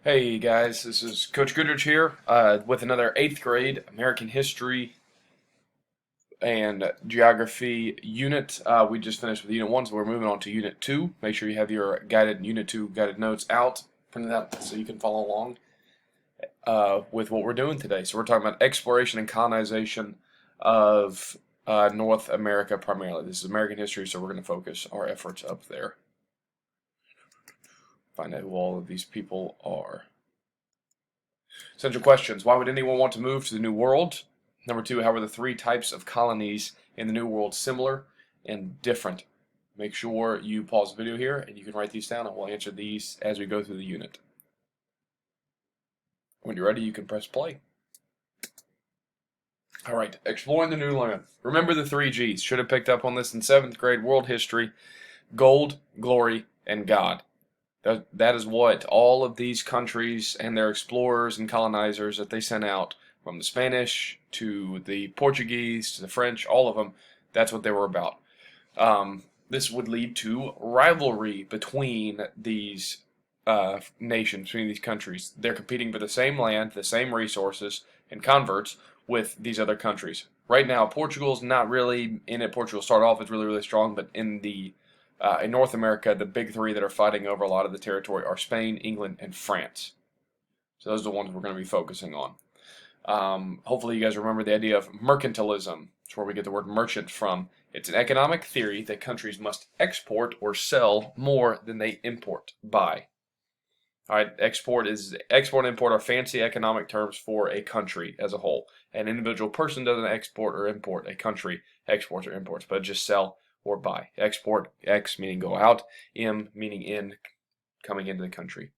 Hey guys, this is Coach Goodrich here with another 8th grade American history and geography unit. We just finished with Unit 1, so we're moving on to Unit 2. Make sure you have your Unit 2 guided notes out, printed out so you can follow along with what we're doing today. So we're talking about exploration and colonization of North America primarily. This is American history, so we're going to focus our efforts up there. Find out who all of these people are. Central questions. Why would anyone want to move to the New World? Number 2, how are the 3 types of colonies in the New World similar and different? Make sure you pause the video here and you can write these down, and we'll answer these as we go through the unit. When you're ready, you can press play. Alright, exploring the new land. Remember the 3 G's. Should have picked up on this in 7th grade world history. Gold, glory, and God. That is what all of these countries and their explorers and colonizers that they sent out, from the Spanish to the Portuguese to the French, all of them, that's what they were about. This would lead to rivalry between these nations, between these countries. They're competing for the same land, the same resources, and converts with these other countries. Right now, Portugal's not really in it. Portugal started off as really, really strong, but in North America, the big 3 that are fighting over a lot of the territory are Spain, England, and France. So those are the ones we're going to be focusing on. Hopefully you guys remember the idea of mercantilism. It's where we get the word merchant from. It's an economic theory that countries must export or sell more than they buy. Alright, export and import are fancy economic terms for a country as a whole. An individual person doesn't export or import. A country exports or imports, but just sell or buy. Export, X meaning go out, M meaning in, coming into the country.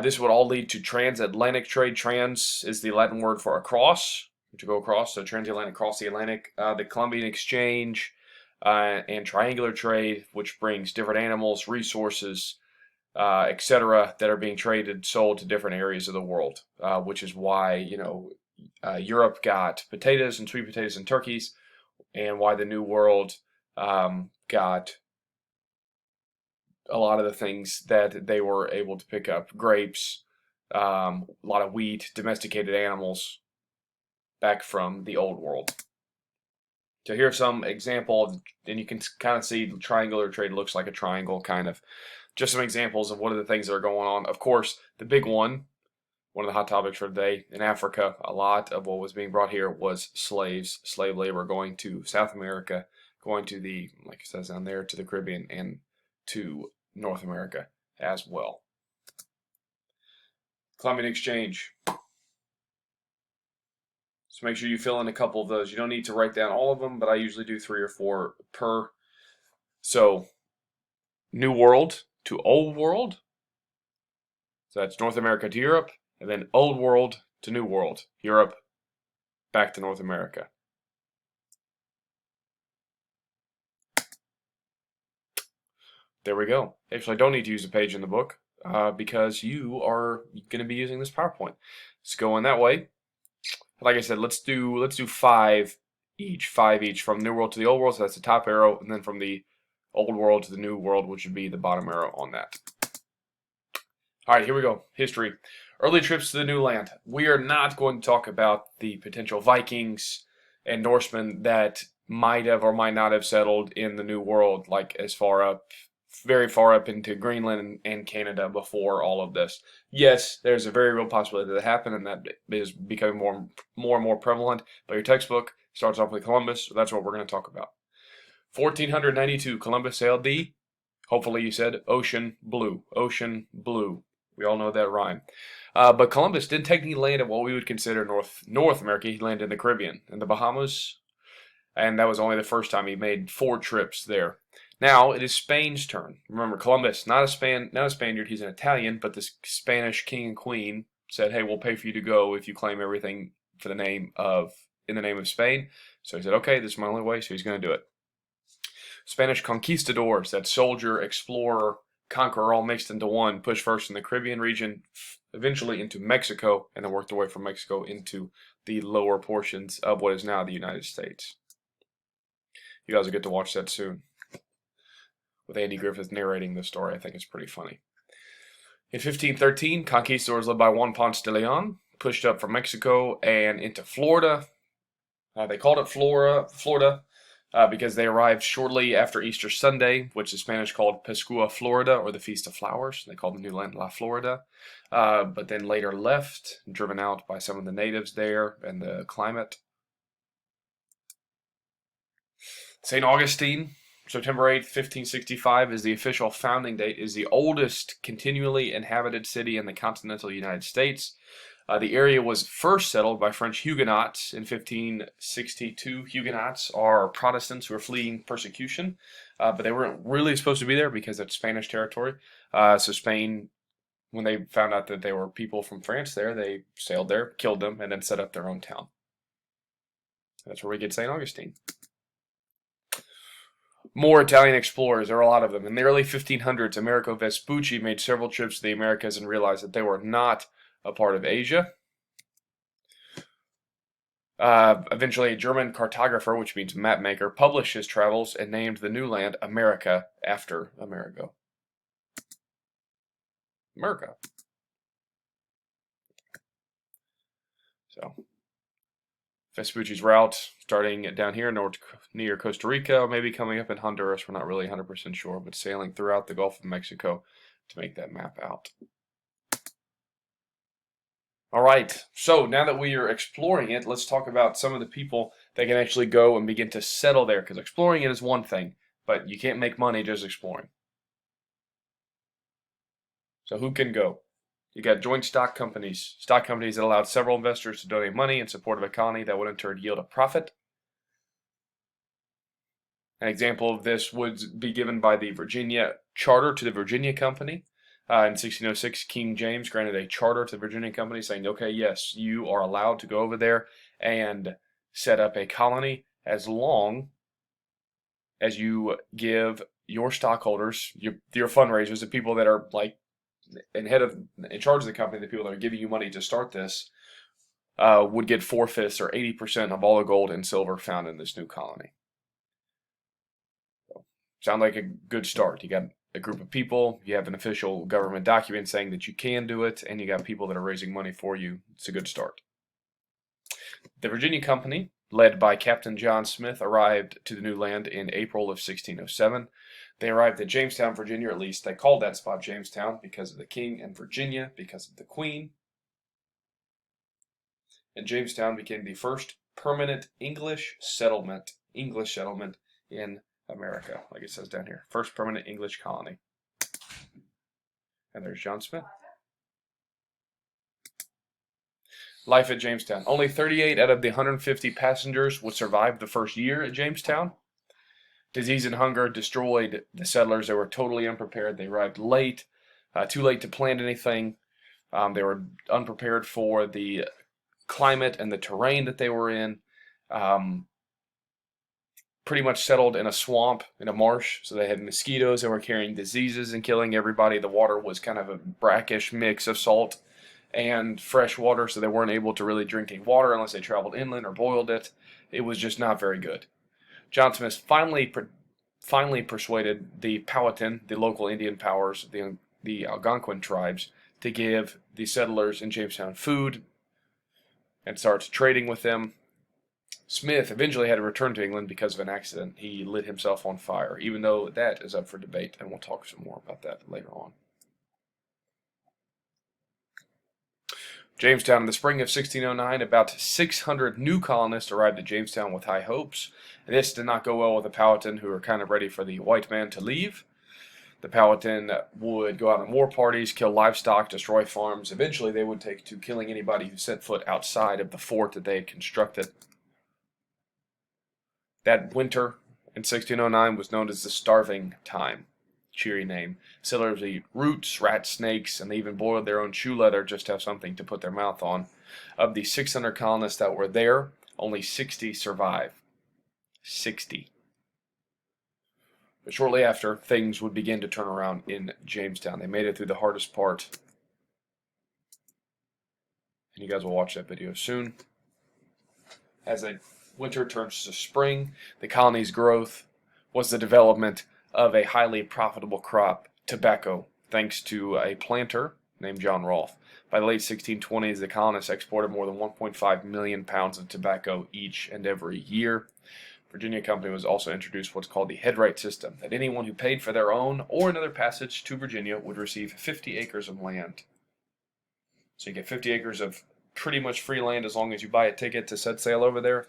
This would all lead to transatlantic trade. Trans is the Latin word for across, to go across, so transatlantic, across the Atlantic. The Columbian Exchange and triangular trade, which brings different animals, resources, etc., that are being traded, sold to different areas of the world, which is why, Europe got potatoes and sweet potatoes and turkeys, and why the New World got a lot of the things that they were able to pick up. Grapes, a lot of wheat, domesticated animals, back from the Old World. So here's some example, and you can kind of see the triangular trade looks like a triangle, kind of. Just some examples of what are the things that are going on. Of course, the big one of the hot topics for today, in Africa, a lot of what was being brought here was slaves, slave labor, going to South America, going to the, like it says down there, to the Caribbean and to North America as well. Columbian Exchange. So make sure you fill in a couple of those. You don't need to write down all of them, but I usually do 3 or 4 per. So, New World to Old World. So that's North America to Europe, and then Old World to New World. Europe, back to North America. There we go. Actually, I don't need to use a page in the book because you are going to be using this PowerPoint. Let's go in that way. Like I said, let's do 5 each, from New World to the Old World. So that's the top arrow, and then from the Old World to the New World, which would be the bottom arrow on that. All right, here we go. History. Early trips to the new land. We are not going to talk about the potential Vikings and Norsemen that might have or might not have settled in the New World, like as far up, very far up into Greenland and Canada before all of this. Yes, there's a very real possibility that happened, and that is becoming more and more prevalent. But your textbook starts off with Columbus, so that's what we're going to talk about. 1492, Columbus sailed the, hopefully you said, ocean blue. Ocean blue. We all know that rhyme. But Columbus didn't technically land at what we would consider North America. He landed in the Caribbean, in the Bahamas, and that was only the first time. He made 4 trips there. Now it is Spain's turn. Remember, Columbus, not a Spaniard, he's an Italian, but the Spanish king and queen said, "Hey, we'll pay for you to go if you claim everything in the name of Spain." So he said, "Okay, this is my only way," so he's going to do it. Spanish conquistadors, that soldier, explorer, conqueror, all mixed into one, pushed first in the Caribbean region, eventually into Mexico, and then worked their way from Mexico into the lower portions of what is now the United States. You guys will get to watch that soon, with Andy Griffith narrating the story. I think it's pretty funny. In 1513, conquistadors led by Juan Ponce de Leon pushed up from Mexico and into Florida. They called it Florida because they arrived shortly after Easter Sunday, which the Spanish called Pascua Florida, or the Feast of Flowers. They called the new land La Florida, but then later left, driven out by some of the natives there and the climate. St. Augustine, September 8th, 1565, is the official founding date, is the oldest continually inhabited city in the continental United States. The area was first settled by French Huguenots in 1562. Huguenots are Protestants who are fleeing persecution, but they weren't really supposed to be there because it's Spanish territory. So Spain, when they found out that they were people from France there, they sailed there, killed them, and then set up their own town. That's where we get St. Augustine. More Italian explorers, there are a lot of them. In the early 1500s, Amerigo Vespucci made several trips to the Americas and realized that they were not a part of Asia. Eventually, a German cartographer, which means map maker, published his travels and named the new land America after Amerigo. America. So, Vespucci's route starting down here near Costa Rica, maybe coming up in Honduras. We're not really 100% sure, but sailing throughout the Gulf of Mexico to make that map out. All right, so now that we are exploring it, let's talk about some of the people that can actually go and begin to settle there, because exploring it is one thing, but you can't make money just exploring. So who can go? You got joint stock companies that allowed several investors to donate money in support of a colony that would in turn yield a profit. An example of this would be given by the Virginia Charter to the Virginia Company. In 1606, King James granted a charter to the Virginia Company saying, okay, yes, you are allowed to go over there and set up a colony as long as you give your stockholders, your fundraisers, the people that are like in charge of the company, the people that are giving you money to start this, would get 4/5 or 80% of all the gold and silver found in this new colony. So, sound like a good start. You got a group of people, you have an official government document saying that you can do it, and you got people that are raising money for you. It's a good start. The Virginia Company, led by Captain John Smith, arrived to the new land in April of 1607. They arrived at Jamestown, Virginia, or at least they called that spot Jamestown because of the king, and Virginia because of the queen. And Jamestown became the first permanent English settlement in America, like it says down here. First permanent English colony. And there's John Smith. Life at Jamestown. Only 38 out of the 150 passengers would survive the first year at Jamestown. Disease and hunger destroyed the settlers. They were totally unprepared. They arrived late, too late to plant anything. They were unprepared for the climate and the terrain that they were in. Pretty much settled in a swamp, in a marsh, so they had mosquitoes that were carrying diseases and killing everybody. The water was kind of a brackish mix of salt and fresh water, so they weren't able to really drink any water unless they traveled inland or boiled it. It was just not very good. John Smith finally persuaded the Powhatan, the local Indian powers, the Algonquin tribes, to give the settlers in Jamestown food and start trading with them. Smith eventually had to return to England because of an accident. He lit himself on fire, even though that is up for debate, and we'll talk some more about that later on. Jamestown. In the spring of 1609, about 600 new colonists arrived at Jamestown with high hopes. And this did not go well with the Powhatan, who were kind of ready for the white man to leave. The Powhatan would go out on war parties, kill livestock, destroy farms. Eventually, they would take to killing anybody who set foot outside of the fort that they had constructed. That winter in 1609 was known as the Starving Time. Cheery name. Settlers eat roots, rats, snakes, and they even boiled their own shoe leather just to have something to put their mouth on. Of the 600 colonists that were there, only 60 survived. 60. But shortly after, things would begin to turn around in Jamestown. They made it through the hardest part. And you guys will watch that video soon. As the winter turns to spring, the colony's growth was the development of a highly profitable crop, tobacco, thanks to a planter named John Rolfe. By the late 1620s, the colonists exported more than 1.5 million pounds of tobacco each and every year. Virginia Company was also introduced what's called the headright system, that anyone who paid for their own or another passage to Virginia would receive 50 acres of land. So you get 50 acres of pretty much free land as long as you buy a ticket to set sail over there.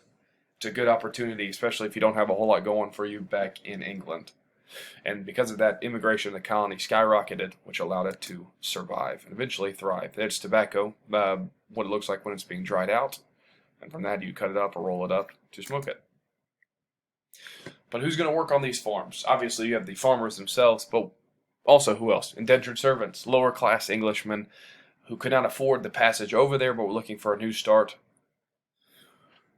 It's a good opportunity, especially if you don't have a whole lot going for you back in England. And because of that, immigration in the colony skyrocketed, which allowed it to survive and eventually thrive. It's tobacco, what it looks like when it's being dried out. And from that, you cut it up or roll it up to smoke it. But who's going to work on these farms? Obviously, you have the farmers themselves, but also who else? Indentured servants, lower class Englishmen who could not afford the passage over there but were looking for a new start.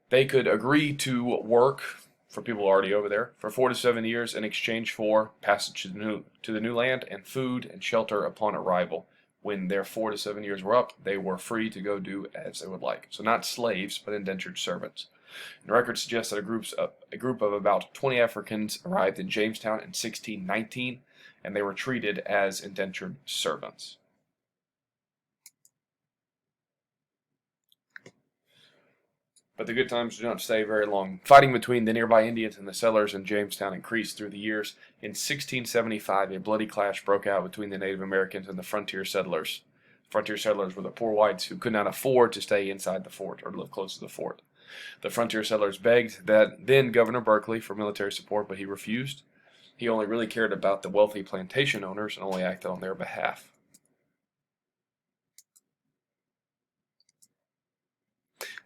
They could agree to work for people already over there for 4 to 7 years in exchange for passage to the new land and food and shelter upon arrival. When their 4 to 7 years were up, they were free to go do as they would like. So not slaves, but indentured servants. And records suggest that a group of about 20 Africans arrived in Jamestown in 1619, and they were treated as indentured servants. But the good times do not stay very long. Fighting between the nearby Indians and the settlers in Jamestown increased through the years. In 1675, a bloody clash broke out between the Native Americans and the frontier settlers. Frontier settlers were the poor whites who could not afford to stay inside the fort or live close to the fort. The frontier settlers begged that then Governor Berkeley for military support, but he refused. He only really cared about the wealthy plantation owners and only acted on their behalf.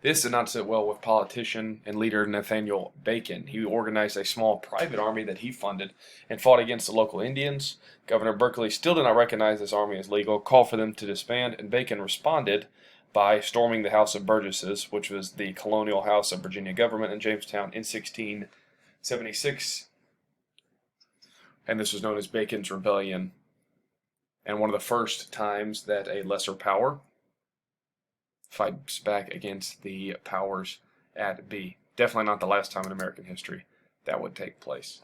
This did not sit well with politician and leader Nathaniel Bacon. He organized a small private army that he funded and fought against the local Indians. Governor Berkeley still did not recognize this army as legal, called for them to disband, and Bacon responded by storming the House of Burgesses, which was the colonial house of Virginia government in Jamestown, in 1676. And this was known as Bacon's Rebellion, and one of the first times that a lesser power fights back against the powers at be. Definitely not the last time in American history that would take place.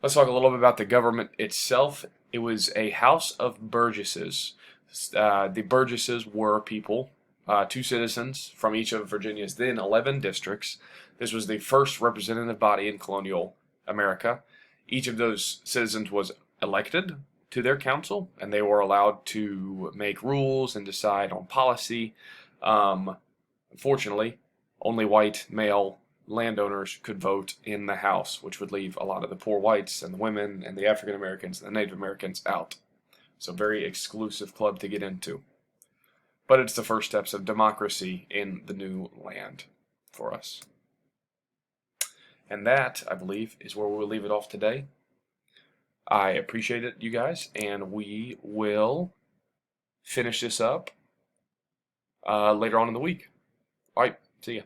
Let's talk a little bit about the government itself. It was a house of burgesses. The burgesses were people, 2 citizens from each of Virginia's then 11 districts. This was the first representative body in colonial America. Each of those citizens was elected to their council, and they were allowed to make rules and decide on policy. Unfortunately, only white male landowners could vote in the House, which would leave a lot of the poor whites and the women and the African Americans and the Native Americans out. So very exclusive club to get into. But it's the first steps of democracy in the new land for us. And that, I believe, is where we'll leave it off today. I appreciate it, you guys, and we will finish this up later on in the week. All right, see ya.